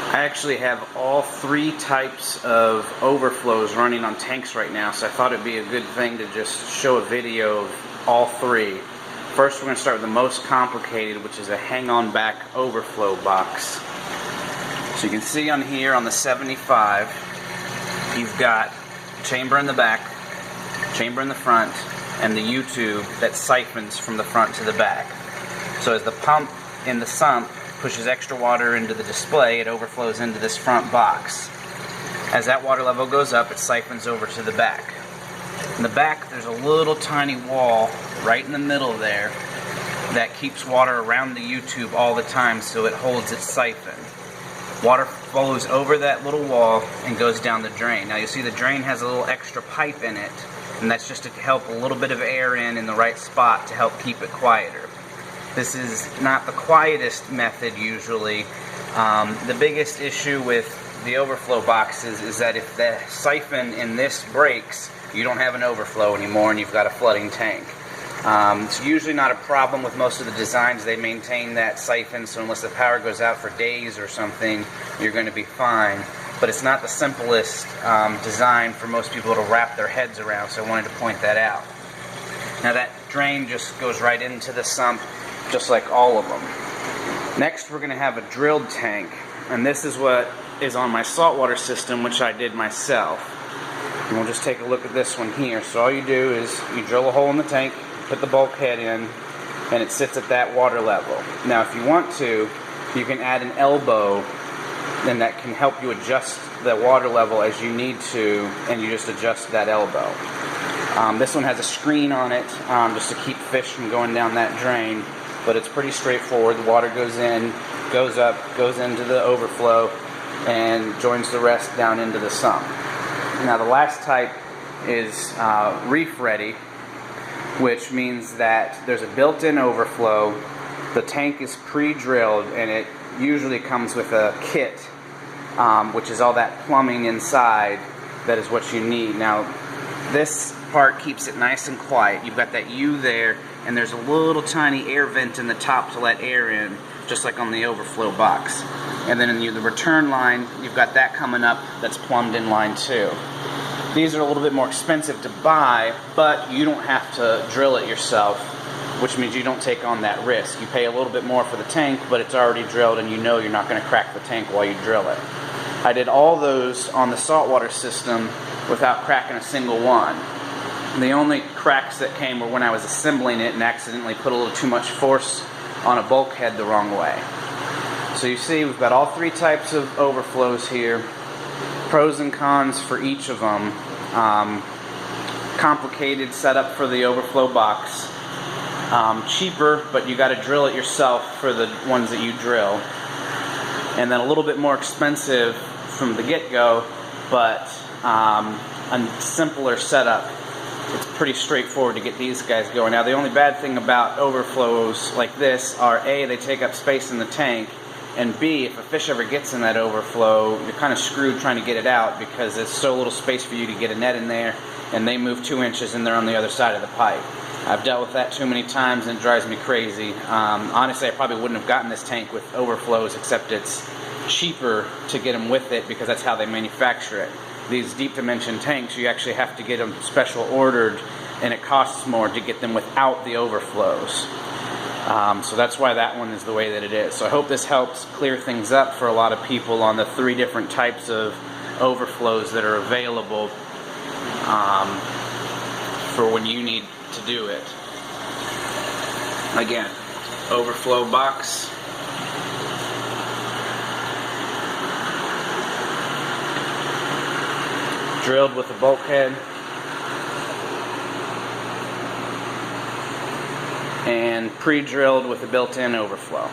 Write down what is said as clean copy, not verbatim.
I actually have all three types of overflows running on tanks right now, so I thought it'd be a good thing to just show a video of all three. First, we're going to start with the most complicated, which is a hang-on back overflow box. So you can see on here on the 75, you've got chamber in the back, chamber in the front, and the U-tube that siphons from the front to the back. So as the pump in the sump pushes extra water into the display, it overflows into this front box. As that water level goes up, it siphons over to the back. In the back, there's a little tiny wall right in the middle there that keeps water around the U-tube all the time, so it holds its siphon. Water flows over that little wall and goes down the drain. Now you'll see the drain has a little extra pipe in it, and that's just to help a little bit of air in the right spot to help keep it quieter. This is not the quietest method usually. The biggest issue with the overflow boxes is that if the siphon in this breaks, you don't have an overflow anymore and you've got a flooding tank. It's usually not a problem with most of the designs. They maintain that siphon, so unless the power goes out for days or something, you're going to be fine. But it's not the simplest design for most people to wrap their heads around, so I wanted to point that out. Now that drain just goes right into the sump, just like all of them. Next, we're going to have a drilled tank, and this is what is on my saltwater system, which I did myself. And we'll just take a look at this one here. So all you do is you drill a hole in the tank, put the bulkhead in, and it sits at that water level. Now if you want to, you can add an elbow, and that can help you adjust the water level as you need to, and you just adjust that elbow. This one has a screen on it just to keep fish from going down that drain, but it's pretty straightforward. The water goes in, goes up, goes into the overflow, and joins the rest down into the sump. Now the last type is reef-ready, which means that there's a built-in overflow. The tank is pre-drilled, and it usually comes with a kit, which is all that plumbing inside. That is what you need. Now this part keeps it nice and quiet. You've got that U there, and there's a little tiny air vent in the top to let air in, just like on the overflow box. And then in the return line, you've got that coming up that's plumbed in line too. These are a little bit more expensive to buy, but you don't have to drill it yourself, which means you don't take on that risk. You pay a little bit more for the tank, but it's already drilled and you know you're not going to crack the tank while you drill it. I did all those on the saltwater system without cracking a single one. The only cracks that came were when I was assembling it and accidentally put a little too much force on a bulkhead the wrong way. So you see we've got all three types of overflows here. Pros and cons for each of them. Complicated setup for the overflow box. Cheaper, but you got to drill it yourself for the ones that you drill. And then a little bit more expensive from the get-go, but a simpler setup. It's pretty straightforward to get these guys going. Now the only bad thing about overflows like this are A, they take up space in the tank, and B, if a fish ever gets in that overflow, you're kind of screwed trying to get it out because there's so little space for you to get a net in there, and they move 2 inches and they're on the other side of the pipe. I've dealt with that too many times and it drives me crazy. Honestly, I probably wouldn't have gotten this tank with overflows, except it's cheaper to get them with it because that's how they manufacture it. These deep dimension tanks, you actually have to get them special ordered, and it costs more to get them without the overflows. So that's why that one is the way that it is. So I hope this helps clear things up for a lot of people on the three different types of overflows that are available for when you need to do it. Again, overflow box. Drilled with a bulkhead, and pre-drilled with a built-in overflow.